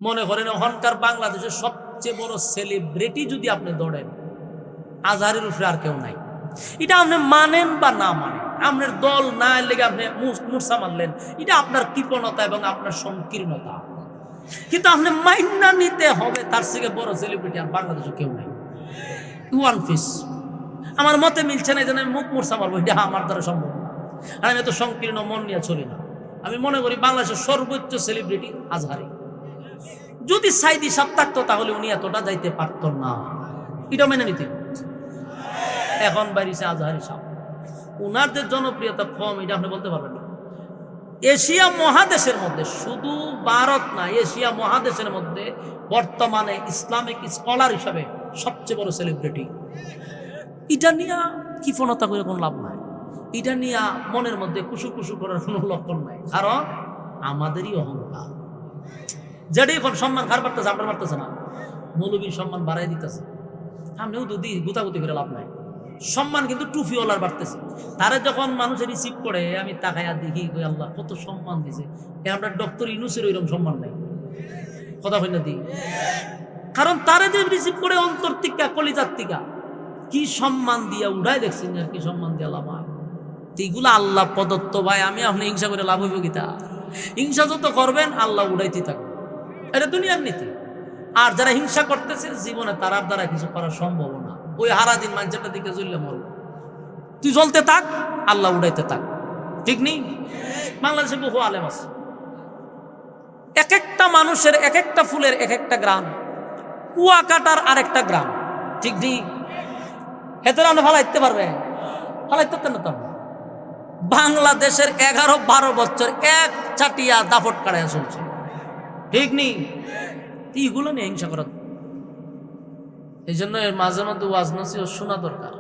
মনে করেন ওখানকার বাংলাদেশের সবচেয়ে বড় সেলিব্রিটি যদি আপনি ধরেন, আজহারের উপরে আর কেউ নাই। এটা আপনি মানেন বা না মানেন, আপনার দল না লেগে আপনি মূর্ছা মানলেন, এটা আপনার কৃপণতা এবং আপনার সংকীর্ণতা। কিন্তু আপনি মাইন্না নিতে হবে তার থেকে বড় সেলিব্রিটি আর বাংলাদেশে কেউ নাই। ওয়ান পিস আমার মতে মিলছে না, এই জন্য আমি মুখ মূর্ছা মারবো, এটা আমার দ্বারা সম্ভব না। আর আমি এত সংকীর্ণ মন নিয়ে চলি না। আমি মনে করি বাংলাদেশের সর্বোচ্চ সেলিব্রিটি আজহারি। যদি সাইদি সাহেব থাকতো তাহলে উনি এতটা যাইতে পারত না, এটা মেনে নিতে। এখন বাইরেছে আজহারি সাহেব, উনার যে জনপ্রিয়তা কম এটা আপনি বলতে পারবেন না। এশিয়া মহাদেশের মধ্যে, শুধু ভারত না, এশিয়া মহাদেশের মধ্যে বর্তমানে ইসলামিক স্কলার হিসাবে সবচেয়ে বড় সেলিব্রিটি। এটা নিয়ে কৃপণতা করে কোনো লাভ নাই, এটা নিয়ে মনের মধ্যে কুসু কুসু করার কোনো লক্ষণ নাই, কারণ আমাদেরই অহংকার। যেটা এখন সম্মান কার বাড়তেছে, আপনার বাড়তেছে না, মৌলবীর সম্মান বাড়াই দিতেছে। আপনিও তো দিই গুতাগুতি করে লাভ নাই, সম্মান কিন্তু টুফিওয়ালার বাড়তেছে। তারা যখন মানুষের রিসিভ করে আমি তাকাই আর দেখি আল্লাহ কত সম্মান দিছে। আমরা ডক্টর ইউনূসের ওইরকম সম্মান নাই, কথা বলে দিই, কারণ তারা যে রিসিভ করে অন্তর থেকে কলিজার থেকে কি সম্মান দিয়া উড়াই দেখছেন, আর কি সম্মান দিয়া লাভ হয়। এইগুলো আল্লাহ প্রদত্ত ভাই, আমি আপনি হিংসা করে লাভ হইব গীতা। হিংসা যত করবেন আল্লাহ উড়াইতে থাকবে, এটা দুনিয়ার নীতি। আর যারা হিংসা করতেছে জীবনে তার দ্বারা কিছু করা সম্ভব না। ওই হারা দিন মানুষের দিকে জ্বললে মরব, তুই জ্বলতে থাক, আল্লাহ উড়াইতে থাক, ঠিক নেই? বাংলাদেশে বহু আলেম আছে, এক একটা মানুষের এক একটা ফুলের এক একটা গ্রাম, কুয়াকাটার আরেকটা গ্রাম, ঠিক নেই? হেতরে আপনি ফালাইতে পারবে, ফালাইতে না তো। বাংলাদেশের 11-12 বছর এক চাটিয়া দাফট কাটাইয়া চলছে, ঠিক নেই? এইগুলো নিয়ে হিংসা করা, এই জন্য মাঝে মধ্যে ওয়াজ নসিহত শোনা দরকার।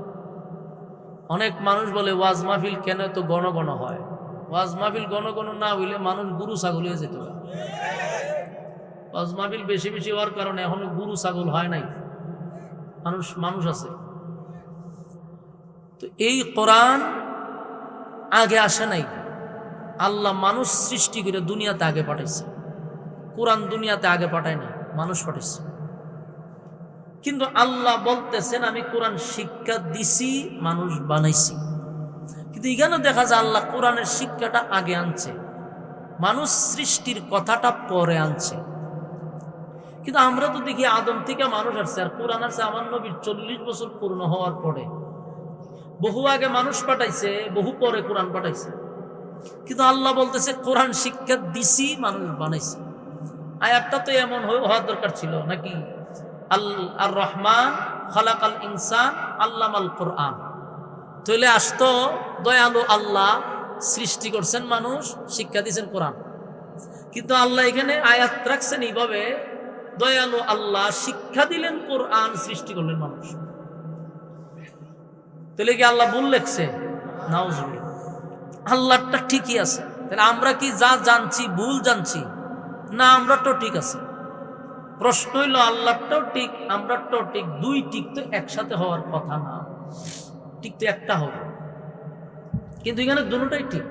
অনেক মানুষ বলে ওয়াজ মাহফিল কেন তো গণ গণ হয়। ওয়াজ মাহফিল গণ গণ না হইলে মানুষ গুরু ছাগল হয়ে যেত। ওয়াজ মাহফিল বেশি বেশি হওয়ার কারণে এখনো গুরু ছাগল হয় নাই, মানুষ আছে। তো এই কোরআন আগে আসে নাই, আল্লাহ মানুষ সৃষ্টি করে দুনিয়াতে আগে পাঠাইছে। কোরআন দুনিয়াতে আগে পাঠায় না, মানুষ পাঠাইছে। কিন্তু আল্লাহ বলতেছেন আমি কোরআন শিক্ষা দিছি, মানুষ বানাইছি। কিন্তু এখানে দেখা যায় আল্লাহ কোরআনের শিক্ষাটা আগে আনছে, মানুষ সৃষ্টির কথাটা পরে আনছে। কিন্তু আমরা তো দেখি আদম থেকে মানুষ আসছে, আর কোরআন আসছে আমার নবীর 40 বছর পূর্ণ হওয়ার পরে। বহু আগে মানুষ পাঠাইছে, বহু পরে কোরআন পাঠাইছে। কিন্তু আল্লাহ বলতেছে কোরআন শিক্ষা দিছি, মানুষ বানাইছে। আয়াতটা তো এমন হওয়ার দরকার ছিল নাকি? আর রহমান খালাকাল ইনসান আল্লামাল কোরআন, তাহলে আসতো দয়ালু আল্লাহ সৃষ্টি করছেন মানুষ, শিক্ষা দিয়েছেন কোরআন। কিন্তু আল্লাহ এখানে আয়াত রাখছেন এইভাবে, দয়ালু আল্লাহ শিক্ষা দিলেন কোরআন, সৃষ্টি করলেন মানুষ। তাহলে কি আল্লাহ ভুল লেখছে? নাউজুবিল্লাহ, আল্লাহটা ঠিকই আছে। তাহলে আমরা কি যা জানছি ভুল জানছি না? আমরা তো ঠিক আছে। প্রশ্ন হইল আল্লাহটাও ঠিক, আমরাটাও ঠিক, দুই ঠিক তো একসাথে হওয়ার কথা না, ঠিক তো একটা হবে। কিন্তু এখানে দুটোটাই ঠিক।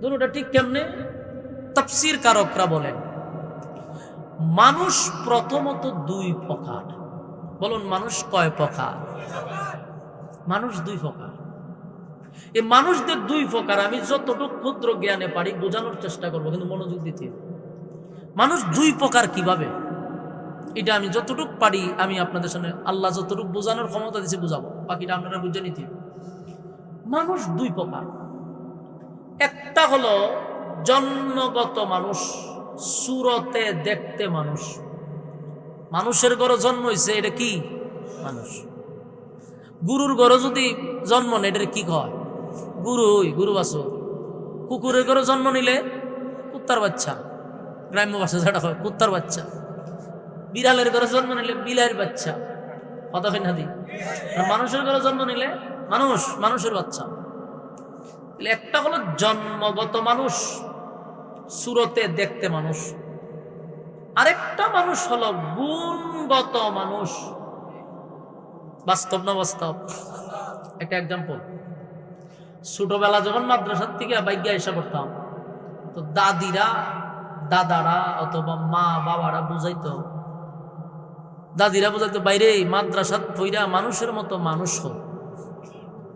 দুটোটা ঠিক কেমনে? তাফসীর কারকরা বলেন মানুষ প্রথমত দুই প্রকার। বলুন মানুষ কয় প্রকার? মানুষ দুই প্রকার। এই মানুষদের দুই প্রকার আমি যতটুকু ক্ষুদ্র জ্ঞানে পারি বোঝানোর চেষ্টা করবো, কিন্তু মনোযোগ দিতে। মানুষ দুই প্রকার কিভাবে, এটা আমি যতটুকু পারি আমি আপনাদের সামনে, আল্লাহ যতটুকু বোঝানোর ক্ষমতা দিয়েছে বুঝাবো, বাকিটা আপনারা বুঝে নিতে। মানুষ দুই প্রকার। একটা হলো জন্মগত মানুষ, সুরতে দেখতে মানুষ, মানুষের ঘরে জন্ম হয়েছে, এটা কি মানুষ। গুরুর ঘরে যদি জন্ম নেয় এটা কি কয়? গুরু বাসু। কুকুরের ঘরে জন্ম নিলে কুত্তার বাচ্চা, গ্রাম্য ভাষা যেটা হয় কুত্তার বাচ্চা। বিড়ালের ঘরে জন্ম নিলে বিলাইয়ের বাচ্চা, কথা হয় না দি। মানুষের ঘরে জন্ম নিলে মানুষের বাচ্চা। একটা হলো জন্মগত মানুষ, সুরতে দেখতে মানুষ। আরেকটা মানুষ হলো গুণগত মানুষ। বাস্তব না বাস্তব? একটা এক্সাম্পল, ছোটবেলা যখন মাদ্রাসার থেকে বাইকে এসে পড়তাম, তো দাদিরা দাদারা অথবা মা বাবারা বুঝাইতো, দাদিরা বুঝাইতো, বাইরে মাদ্রাসা পইরা মানুষের মতো মানুষ হোক,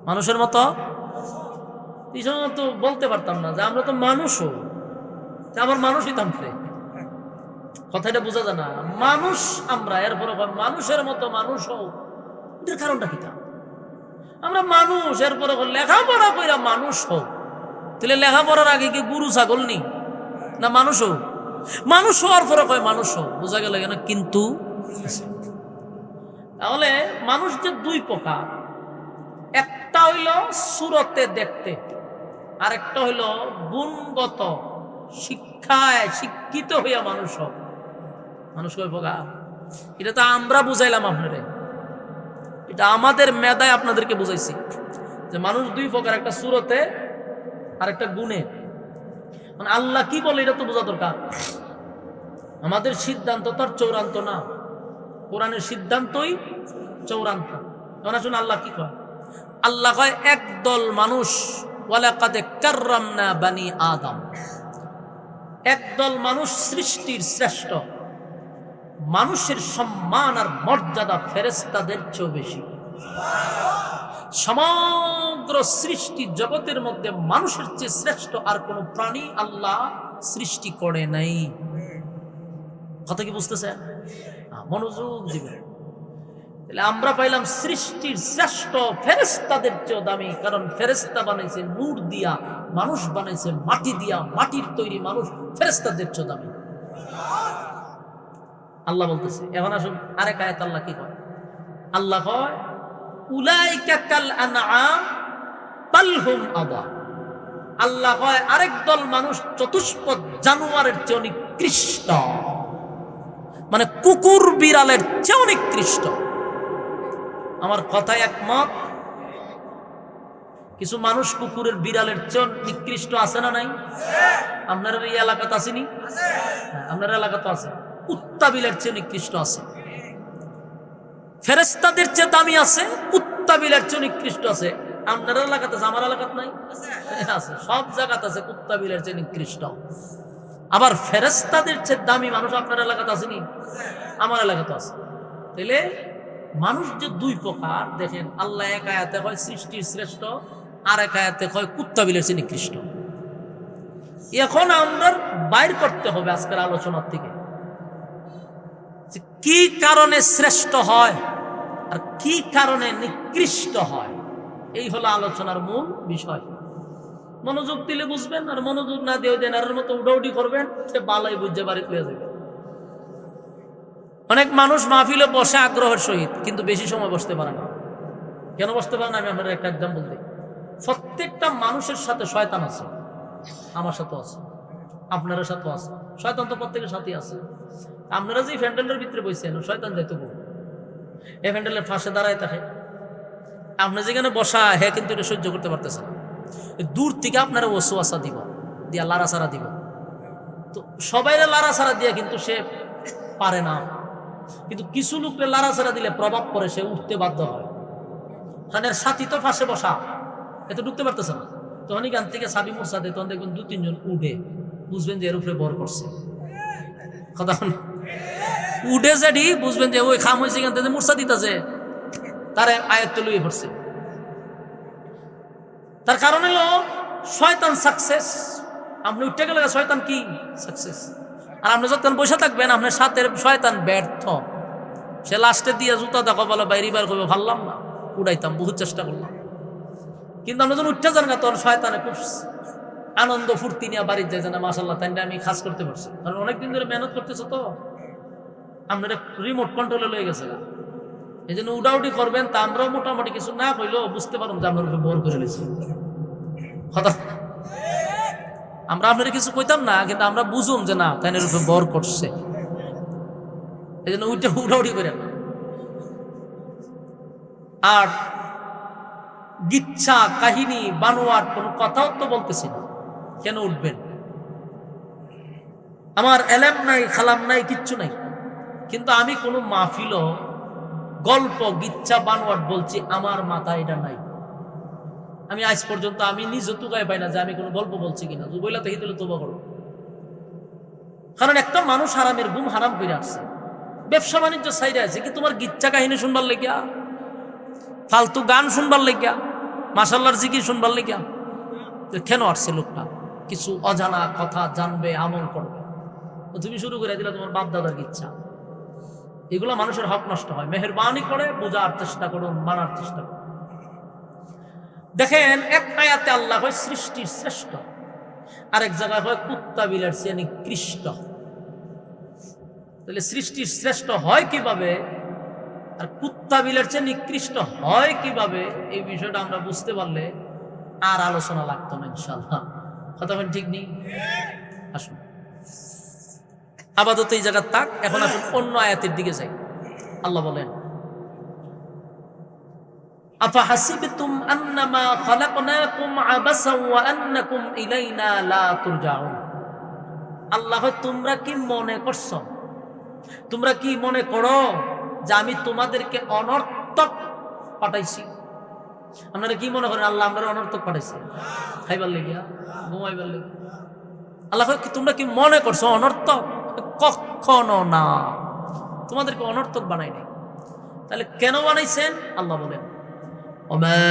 মানুষের মতো। এই সময় তো বলতে পারতাম না যে আমরা তো মানুষ হোক, আমার মানুষ হইতাম ফিরে, কথাটা বোঝা যায় না। মানুষ আমরা, এরপরে মানুষের মতো মানুষ হোক, এটার কারণটা কি? আমরা মানুষ, এরপরে লেখাপড়া কইরা মানুষ হোক। তাহলে লেখাপড়ার আগে কি গরু ছাগল নি না মানুষ হোক? মানুষ হওয়ার পরে কয় মানুষ হোক, বোঝা গেল কেন? কিন্তু তাহলে মানুষ যে দুই প্রকার, একটা হইল সুরতে দেখতে, আর একটা হইল গুণগত শিক্ষায় শিক্ষিত হইয়া মানুষ হোক। মানুষ কয় প্রকার? এটা তো আমরা বুঝাইলাম আপনারে, এটা আমাদের মেধায় আপনাদেরকে বুঝাইছি যে মানুষ দুই প্রকার, একটা সুরতে আর একটা গুণে। মানে আল্লাহ কি বলে এটা তো বোঝা দরকার। আমাদের সিদ্ধান্ত তো আর চূড়ান্ত না, কোরআনের সিদ্ধান্তই চূড়ান্ত। এখন আসুন আল্লাহ কি কয়। আল্লাহ কয় একদল মানুষ, ওয়ালাকাদ কাররামনা বানি আদম, একদল মানুষ সৃষ্টির শ্রেষ্ঠ, মানুষের সম্মান আর মর্যাদা ফেরেশতাদের চেয়েও বেশি। সমগ্র সৃষ্টি জগতের মধ্যে মানুষের চেয়ে শ্রেষ্ঠ আর কোন প্রাণী আল্লাহ সৃষ্টি করে নাই। কথা কি বুঝতেছেন? মনোযোগ দিবেন। তাহলে আমরা পাইলাম সৃষ্টির শ্রেষ্ঠ ফেরেশতাদের চেয়েও দামি, কারণ ফেরেশতা বানাইছে নূর দিয়া, মানুষ বানাইছে মাটি দিয়া, মাটির তৈরি মানুষ ফেরেশতাদের চেয়েও দামি। আল্লাহ বলতেছে। এখন আসুন আরেক আয়াত আল্লাহ কি কয়। আল্লাহ কয় উলাইকা কাল আনআম বাল হুম আদা। আল্লাহ কয় আরেক দল মানুষ চতুষ্পদ জানোয়ারের চেয়ে নিকৃষ্ট, মানে কুকুর বিড়ালের চেয়ে নিকৃষ্ট। আমার কথায় একমত? কিছু মানুষ কুকুরের বিড়ালের চেয়ে নিকৃষ্ট আছে না নাই? আপনার এই এলাকাতে আসেনি? আপনার এলাকাতে আছে। কুত্তা বিলের চেয়ে নিকৃষ্ট আছে, ফেরেশতাদের চেয়ে দামি আছে, কুত্তা বিলের চেয়ে নিকৃষ্ট আছে। আপনার এলাকাতে আছে, আমার এলাকাতে নাই? আছে, সব জায়গাতে আছে কুত্তা বিলের চেয়ে নিকৃষ্ট। আবার ফেরেশতাদের চেয়ে দামি মানুষ আপনার এলাকাতে আসেনি? আমার এলাকাতে আছে। তাহলে মানুষ যে দুই প্রকার দেখেন, আল্লাহ এক আয়াতে হয় সৃষ্টির শ্রেষ্ঠ, আর এক আয়াতে হয় কুত্তা বিলের চেয়ে নিকৃষ্ট। এখন আমরা বাইর করতে হবে আজকের আলোচনার থেকে কি কারণে শ্রেষ্ঠ হয় আর কি কারণে নিকৃষ্ট হয়। এই হলো আলোচনার মূল বিষয়। মনোযোগ দিলে বুঝবেন, আর মনোযোগ না দিয়ে দেন আর মতো উডাউডি করবেন, সে বালাই বুঝতে পারি পেয়ে যাবে। অনেক মানুষ মাহফিলে বসে আগ্রহের সহিত, কিন্তু বেশি সময় বসতে পারে না। কেন বসতে পারে না? আমি আপনার একটা এক্সাম্পল দিই। প্রত্যেকটা মানুষের সাথে শয়তান আছে, আমার সাথে আছে, আপনার সাথে আছে। শয়তান তো প্রত্যেকের সাথে আছে। আপনারা যে প্যান্ডেলের ভিতরে বসছেন, শয়তান যাইতো এই প্যান্ডেলের ফাঁসে দাঁড়ায় থাকে। আপনি যেখানে বসা, হ্যাঁ কিন্তু এটা সহ্য করতে পারতেছে না। দূর থেকে আপনারা ওয়াসওয়াসা দিব, দিয়া লাড়াছাড়া দিব। তো সবাইরে লাড়াছাড়া দিয়া কিন্তু সে পারে না, কিন্তু কিছু লোককে লাড়াছাড়া দিলে প্রভাব পড়ে, সে উঠতে বাধ্য হয়। কারণ এর সাথী তো ফাঁসে বসা, এত ঢুকতে পারতেছে না। তখন এখান থেকে সাবি মোর্চা দেয়, তখন দেখবেন 2-3 জন উঠে, বুঝবেন যে এর উপরে বর করছে। কথা উঠে যেটি বুঝবেন যে ওই খাম হয়েছে, এখান থেকে মোর্চা দিতেছে, তার আয়ত্ত লইয়ে পড়ছে। তার কারণ হলো শয়তান সাকসেস। আপনি উঠতে গেলে শয়তান কি সাকসেস, আর আপনি যখন বসে থাকবেন আপনার সাথে শয়তান ব্যর্থ। সে লাস্টে দিয়ে জুতা দেখো বলে বাইরে বার করবে, ভাবলাম না, উড়াইতাম, বহুত চেষ্টা করলাম। কিন্তু আপনি যখন উঠতে যান না, তখন শয়তানে খুব আনন্দ ফুর্তি নিয়ে বাড়ির যায়, যে না মাশাআল্লাহ তাই আমি খাস করতে পারছি। কারণ অনেকদিন ধরে মেহনত করতেছো, তো আপনার রিমোট কন্ট্রোলে লয়ে গেছে। এই জন্য উডাউডি করবেন, তা আমরাও মোটামুটি কিছু না কইলেও বুঝতে পারলাম যে আপনার উপরে বর করে নিয়েছি। কথা আমরা আপনার কিছু কইতাম না, কিন্তু আমরা বুঝুম যে না তাই উপরে বর করছে। এই জন্য উডাউডি করে। আর গিচ্ছা কাহিনী বানোয়ার কোনো কথাও তো বলতেছি না। কেন উঠবেন? আমার এলেম নাই, খালাম নাই, কিচ্ছু নাই, কিন্তু আমি কোনো মাহফিল গল্প গিচ্ছা বানোয়ার বলছি, আমার মাথায় এটা নাই। আমি আজ পর্যন্ত আমি নিজে তুগায় পাই না যে আমি কোনো গল্প বলছি কিনা। বইলা তো হিদলে তোবা করো। কারণ একটা মানুষ হারামের গুম হারাম করে আসছে, ব্যবসা বাণিজ্য সাইডে আছে, কি তোমার গিচ্ছা কাহিনী শুনবার লেগিয়া, ফালতু গান শুনবার লেগিয়া, মাশাল্লাহর জিকির শুনবার লেগিয়া? কেন আসছে লোকটা? কিছু অজানা কথা জানবে, আমল করবে। তুমি শুরু করে দিলে তোমার বাপ দাদার ইচ্ছা। এগুলো মানুষের হক নষ্ট হয়। মেহেরবানি করে বোঝার চেষ্টা করুন, মানার চেষ্টা করুন। দেখেন, এক আয়াতে আল্লাহ হয় সৃষ্টির শ্রেষ্ঠ, আরেক জায়গায় হয় কুত্তা বিলের চেয়ে নিকৃষ্ট। তাহলে সৃষ্টির শ্রেষ্ঠ হয় কিভাবে আর কুত্তা বিলের চেয়ে নিকৃষ্ট হয় কিভাবে, এই বিষয়টা আমরা বুঝতে পারলে আর আলোচনা লাগতো না ইনশাআল্লাহ। কথা বলেন ঠিক নেই? আসুন আপাতত এই জায়গা থাক, এখন আসুন অন্য আয়াতের দিকে যাই। আল্লাহ বলেন, আফাহাসিবতুম আন্নামা খালাকনাকুম আবাসাও ওয়া আন্নাকুম ইলাইনা লা তুরজাউন। আল্লাহ, তোমরা কি মনে করছো, তোমরা কি মনে করো যে আমি তোমাদেরকে অনর্থক পাঠাইছি? আপনারা কি মনে করেন আল্লাহ আমরা অনর্থক পাঠাইছি? খাইবার লেগিয়া, ঘুমাইবার লেগিয়া? আল্লাহ, তোমরা কি মনে করছো অনর্থক? কখনো না, তোমাদেরকে অনর্থক বানাই নাই। তাহলে কেন বানাইছেন? আল্লাহ বলেন, ওমা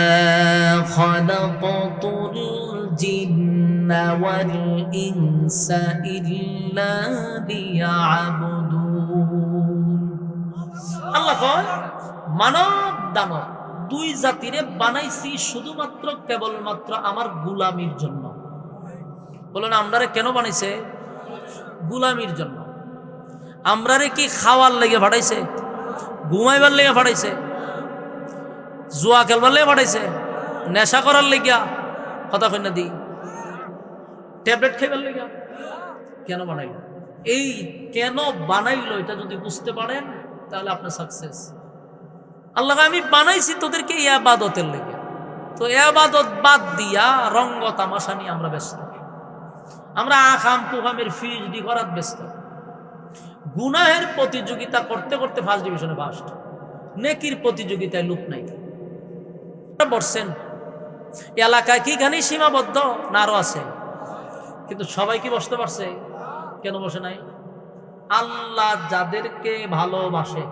খালাকাতুল জিন্না ওয়াল ইনসা ইল্লা লিয়াবুদুন। আল্লাহ কয়, মানব দানব দুই জাতিরে বানাইছি শুধুমাত্র কেবলমাত্র আমার গোলামির জন্য। বলেন, আমরারে কেন বানাইছে? গোলামির জন্য। আমরারে কি খাওয়ার লেগে পাঠাইছে? ঘুমাইবার লেগে পাঠাইছে? জুয়া খেলবার লেগে পাঠাইছে? নেশা করার লেগিয়া? কথা কই না দি? ট্যাবলেট খাইবার লেগিয়া? কেন বানাইল? এই কেন বানাইলো এটা যদি বুঝতে পারেন তাহলে আপনার সাকসেস। আল্লাহ, আমি বানাইছি তোদেরকে ইবাদতের লেগে, তো ইবাদত বাদ দিয়া রঙ্গ তামাশা নিয়ে আমরা ব্যস্ত। আমরা আখাম তুখামের ফিজ দি করাত ব্যস্ত। গুনাহের প্রতিযোগিতা করতে করতে ফার্স্ট ডিভিশনে ফার্স্ট, নেকির প্রতিযোগিতায় লুক নাই। বসছেন এলাকায় কি খানি সীমাবদ্ধ না আরো আছে? কিন্তু সবাই কি বসতে পারছে? কেন বসে নাই? আল্লাহ যাদেরকে ভালোবাসে,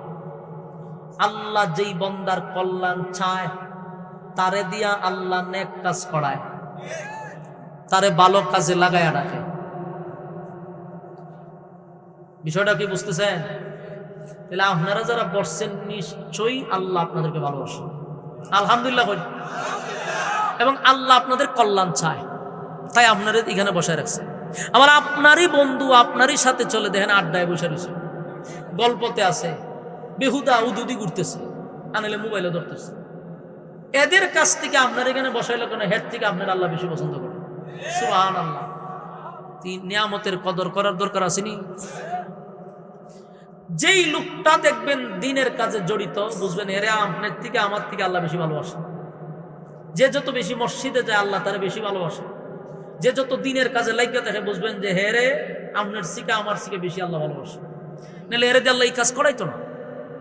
আল্লাহ যেই বন্দার কল্যাণ চায়, তারে দিয়া আল্লাহ নেক কাজ করায়, তারে ভালো কাজে লাগাইয়া রাখে। বিষয়টা কি বুঝতেছেন? তাহলে আপনারা যারা বসছেন নিশ্চয়ই আল্লাহ আপনাদেরকে ভালোবাসে, আলহামদুলিল্লাহ। এবং আল্লাহ আপনাদের কল্যাণ চায়, তাই আপনারা এখানে বসায় রাখছে। আবার আপনারই বন্ধু আপনারই সাথে চলে দেখেন আড্ডায় বসে রয়েছে, গল্পতে আছে, বেহুদা উদুদি ঘুরতেছে, আনলে মোবাইলে ধরতেছে। এদের কাছ থেকে আপনার এখানে বসাইলে কেন? হেড থেকে আপনার আল্লাহ বেশি পছন্দ করে। সুবহানাল্লাহ। তিন নিয়ামতের কদর করার দরকার আসেনি? যেই লোকটা দেখবেন দিনের কাজে জড়িত, বুঝবেন এরে আপনার থেকে আমার থেকে আল্লাহ বেশি ভালোবাসে। যে যত বেশি মসজিদে যায় আল্লাহ তারে বেশি ভালোবাসে। যে যত দিনের কাজে লাগিয়ে থাকে, বুঝবেন যে হেরে আপনার থেকে আমার থেকে বেশি আল্লাহ ভালোবাসে। নাহলে এরে দিয়ে আল্লাহ এই কাজ করাইতো না।